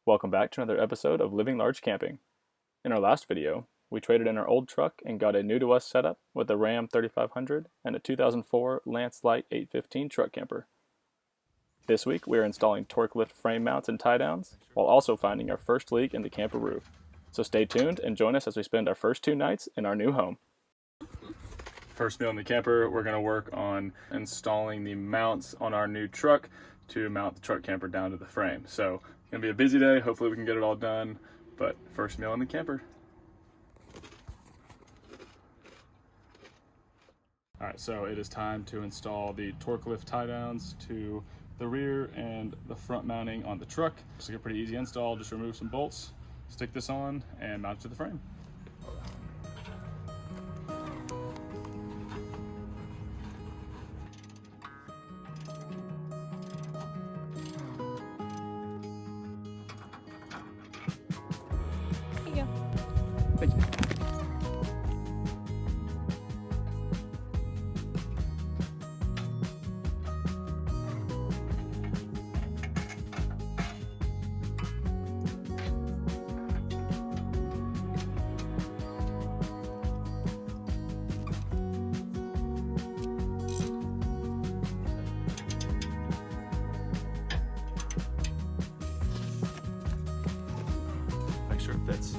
Welcome back to another episode of Living Large Camping. In our last video, we traded in our old truck and got a new to us setup with a Ram 3500 and a 2004 Lance Light 815 truck camper. This week we are installing torque lift frame mounts and tie downs, while also finding our first leak in the camper roof. So stay tuned and join us as we spend our first 2 nights in our new home. First meal in the camper, we're going to work on installing the mounts on our new truck to mount the truck camper down to the frame. So it's going to be a busy day. Hopefully we can get it all done, but first meal in the camper. All right, so it is time to install the torque lift tie downs to the rear and the front mounting on the truck. It's a pretty easy install. Just remove some bolts, stick this on, and mount it to the frame. Thank you. Make sure it fits.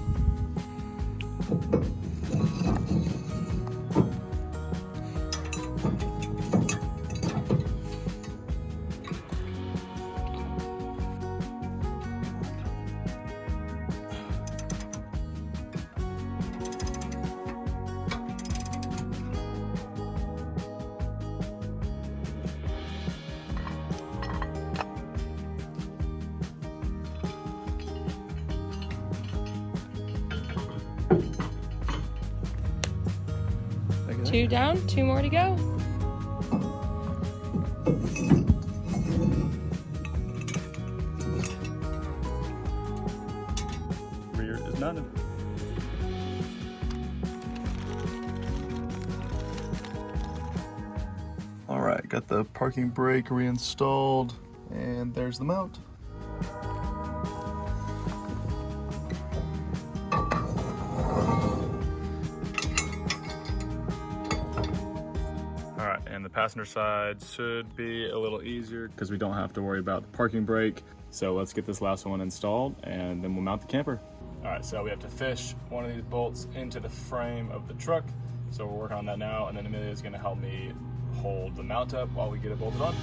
Two down, 2 more to go. Rear is mounted. All right, got the parking brake reinstalled, and there's the mount. All right, and the passenger side should be a little easier because we don't have to worry about the parking brake. So let's get this last one installed and then we'll mount the camper. All right, so we have to fish one of these bolts into the frame of the truck. So we're working on that now, and then Amelia is gonna help me hold the mount up while we get it bolted on.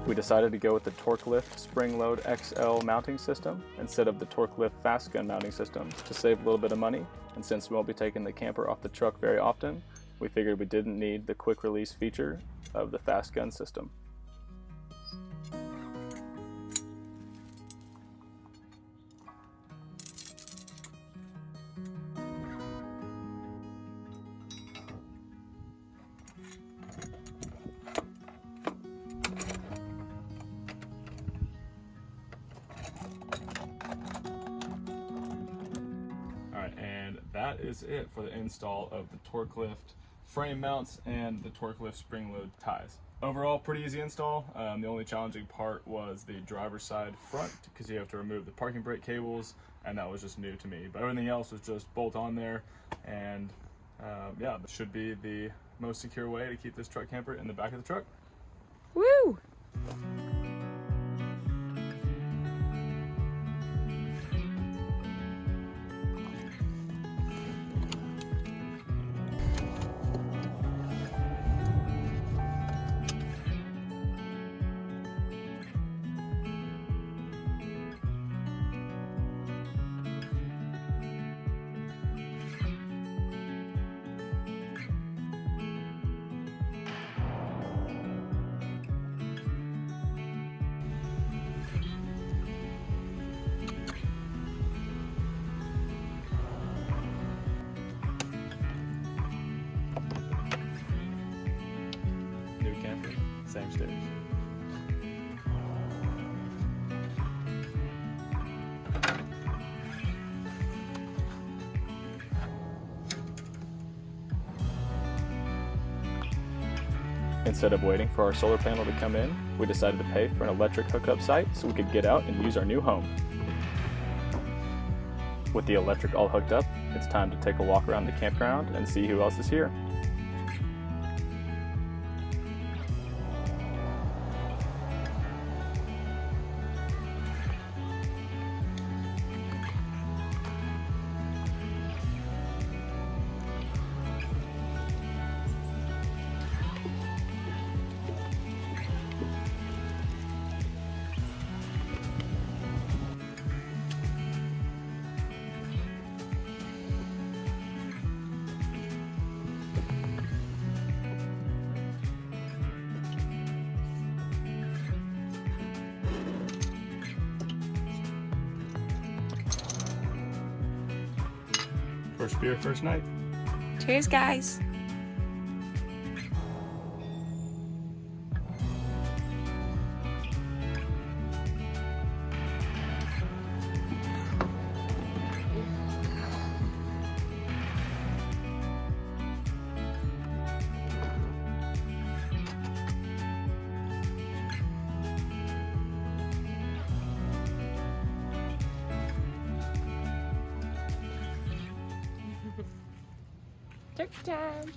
We decided to go with the Torque Lift Spring Load XL mounting system instead of the Torque Lift Fast Gun mounting system to save a little bit of money, and since we won't be taking the camper off the truck very often, we figured we didn't need the quick release feature of the Fast Gun system. And that is it for the install of the torque lift frame mounts and the torque lift spring load ties. Overall, pretty easy install. The only challenging part was the driver's side front because you have to remove the parking brake cables, and that was just new to me. But everything else was just bolt on there, and yeah, that should be the most secure way to keep this truck camper in the back of the truck. Woo! Same stairs. Instead of waiting for our solar panel to come in, we decided to pay for an electric hookup site so we could get out and use our new home. With the electric all hooked up, it's time to take a walk around the campground and see who else is here. First beer, first night. Cheers, guys. Turkey time.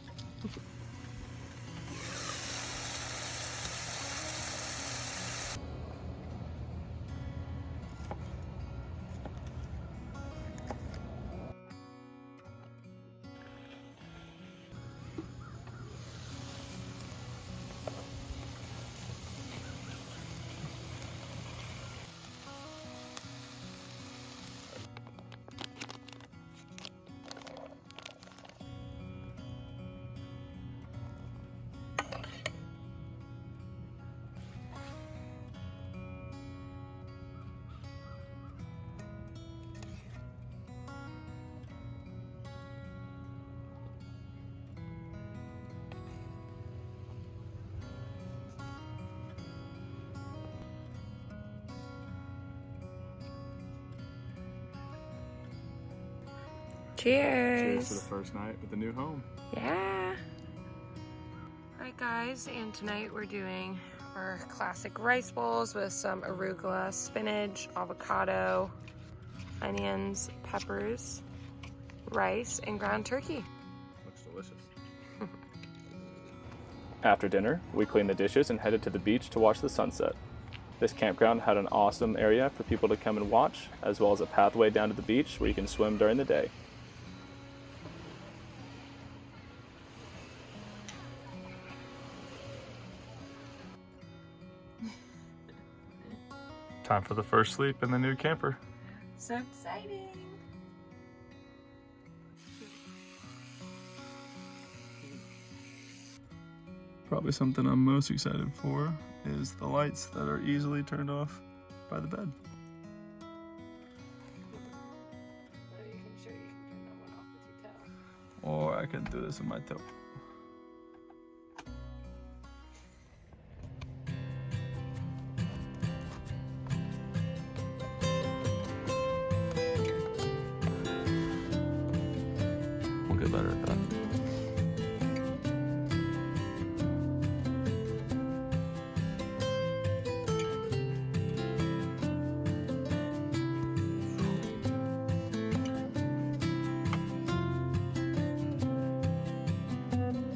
Cheers. Cheers to the first night with the new home. Yeah. Alright guys, and tonight we're doing our classic rice bowls with some arugula, spinach, avocado, onions, peppers, rice, and ground turkey. Looks delicious. After dinner, we cleaned the dishes and headed to the beach to watch the sunset. This campground had an awesome area for people to come and watch, as well as a pathway down to the beach where you can swim during the day. Time for the first sleep in the new camper. So exciting. Probably something I'm most excited for is the lights that are easily turned off by the bed. You can turn that one off with your toe. Or I can do this with my toe. We'll get better at that.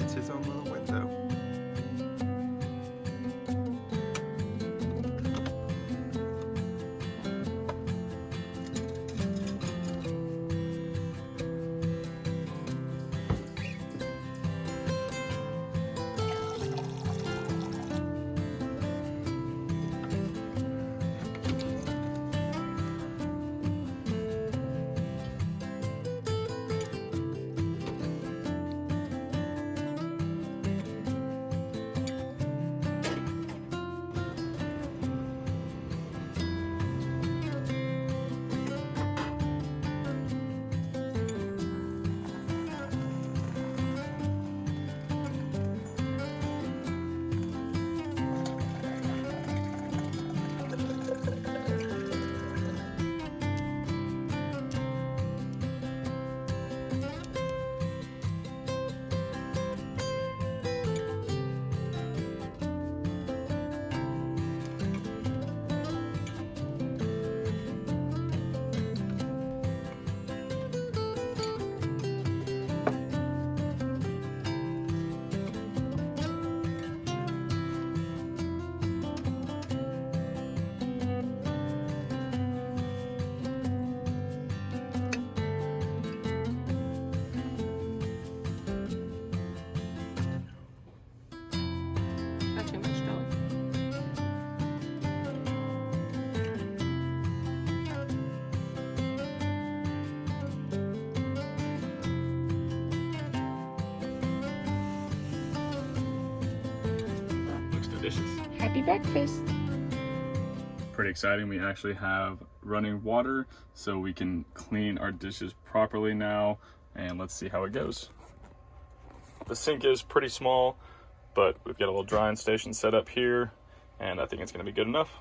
It's his own little window. dishes. Happy breakfast. Pretty exciting. We actually have running water so we can clean our dishes properly now, and let's see how it goes. The sink is pretty small, but we've got a little drying station set up here, and I think it's going to be good enough.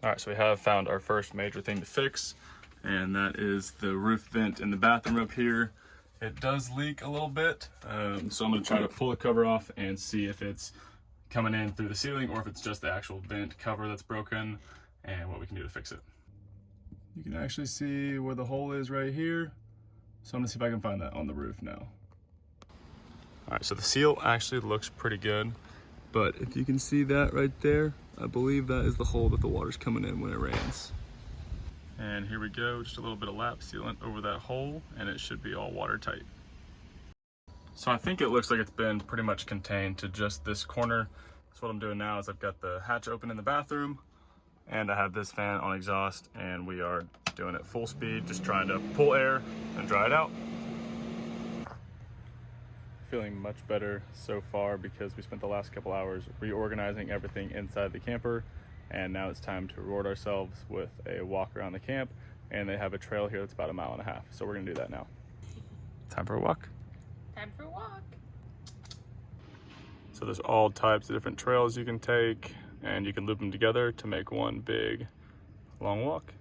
All right, so we have found our first major thing to fix, and that is the roof vent in the bathroom up here. It does leak a little bit, so I'm gonna try to pull the cover off and see if it's coming in through the ceiling or if it's just the actual vent cover that's broken and what we can do to fix it. You can actually see where the hole is right here. So I'm gonna see if I can find that on the roof now. All right, so the seal actually looks pretty good, but if you can see that right there, I believe that is the hole that the water's coming in when it rains. And here we go, just a little bit of lap sealant over that hole, and it should be all watertight. So I think it looks like it's been pretty much contained to just this corner. So what I'm doing now is I've got the hatch open in the bathroom, and I have this fan on exhaust, and we are doing it full speed, just trying to pull air and dry it out. Feeling much better so far because we spent the last couple hours reorganizing everything inside the camper, and now it's time to reward ourselves with a walk around the camp, and they have a trail here that's about 1.5 miles, so we're gonna do that now. Time for a walk. Time for a walk. So there's all types of different trails you can take, and you can loop them together to make one big long walk.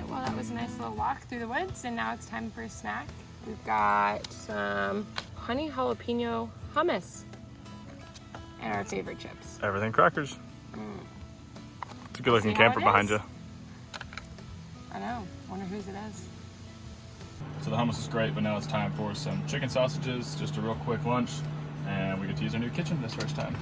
Well, that was a nice little walk through the woods, and now it's time for a snack. We've got some honey jalapeno hummus and our favorite chips. Everything crackers. It's a good looking See how camper it behind is? you. I know. Wonder whose it is. So the hummus is great, but now it's time for some chicken sausages, just a real quick lunch, and we get to use our new kitchen this first time.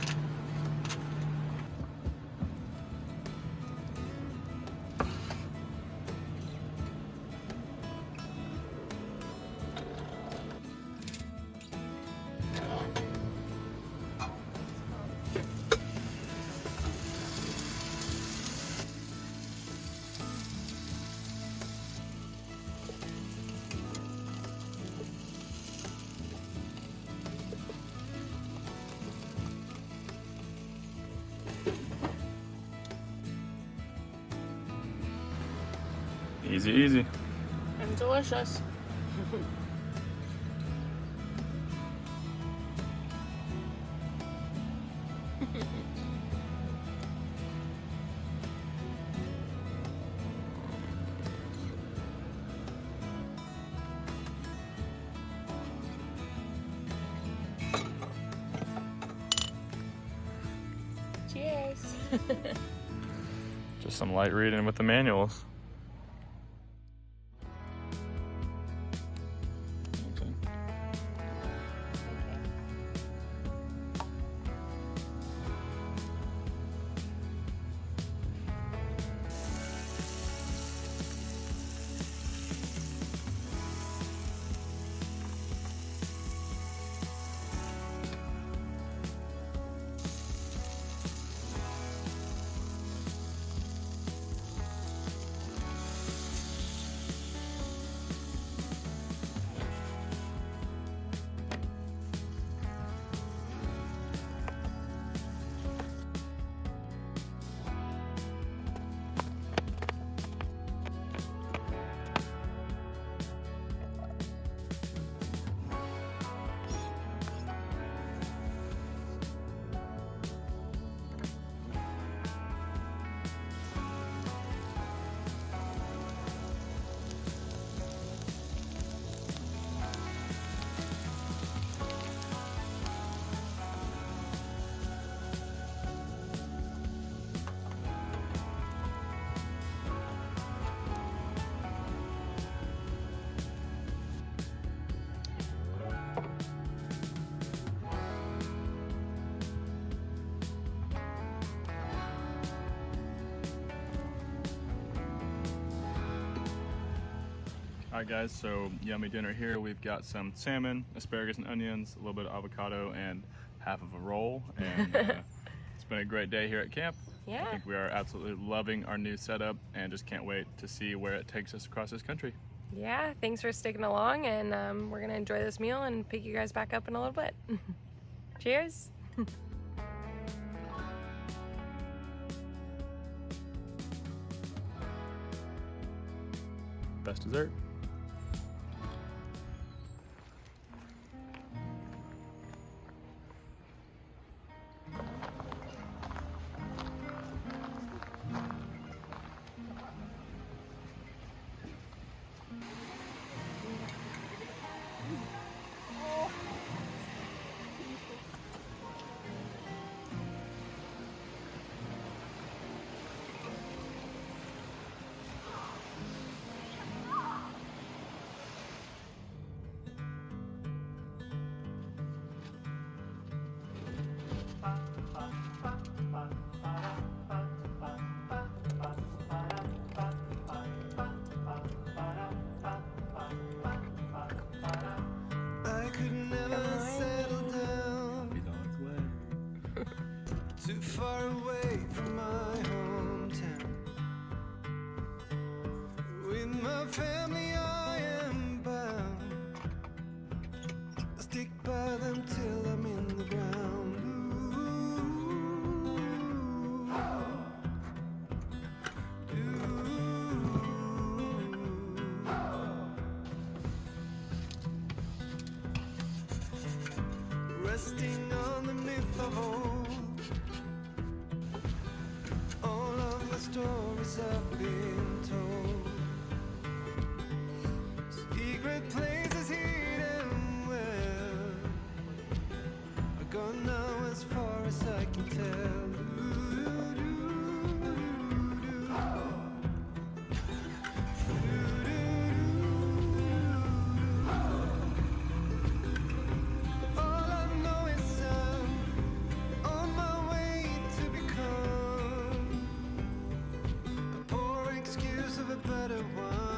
Easy, easy. And delicious. Cheers. Just some light reading with the manuals. Alright guys, so yummy dinner here. We've got some salmon, asparagus and onions, a little bit of avocado, and half of a roll. And it's been a great day here at camp. Yeah. I think we are absolutely loving our new setup and just can't wait to see where it takes us across this country. Yeah, thanks for sticking along, and we're gonna enjoy this meal and pick you guys back up in a little bit. Cheers. Best dessert. Too far away from my hometown. With my family I am bound. I'll stick by them till I'm in the ground. Resting on the myth of old. Stories I've been told. Secret places hidden well are gone now as far as I can tell. All I know is I'm on my way to become excuse of a better one.